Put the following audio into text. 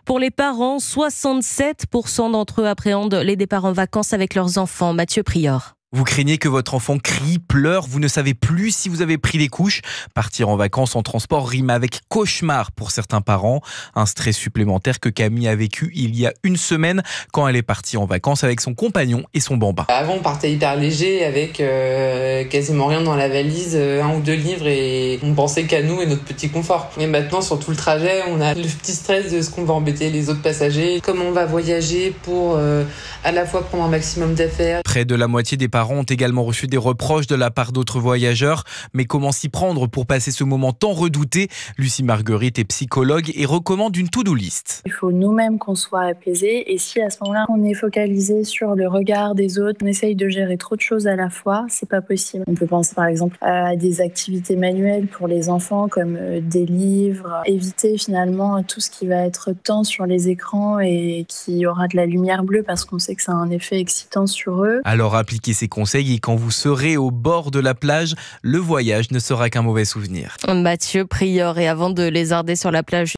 Pour les parents, 67% d'entre eux appréhendent les départs en vacances avec leurs enfants. Mathieu Prior. Vous craignez que votre enfant crie, pleure, vous ne savez plus si vous avez pris les couches. Partir en vacances en transport rime avec cauchemar pour certains parents. Un stress supplémentaire que Camille a vécu il y a une semaine quand elle est partie en vacances avec son compagnon et son bambin. Avant, on partait hyper léger avec quasiment rien dans la valise, 1 ou 2 livres et on pensait qu'à nous et notre petit confort. Et maintenant, sur tout le trajet, on a le petit stress de ce qu'on va embêter les autres passagers, comment on va voyager pour à la fois prendre un maximum d'affaires. Près de la moitié des parents ont également reçu des reproches de la part d'autres voyageurs. Mais comment s'y prendre pour passer ce moment tant redouté? Lucie Marguerite est psychologue et recommande une to-do list. Il faut nous-mêmes qu'on soit apaisés et si à ce moment-là on est focalisé sur le regard des autres, on essaye de gérer trop de choses à la fois, c'est pas possible. On peut penser par exemple à des activités manuelles pour les enfants comme des livres, éviter finalement tout ce qui va être temps sur les écrans et qui aura de la lumière bleue parce qu'on sait que ça a un effet excitant sur eux. Alors appliquez ces conseils et quand vous serez au bord de la plage, le voyage ne sera qu'un mauvais souvenir. Mathieu Prior, et avant de lézarder sur la plage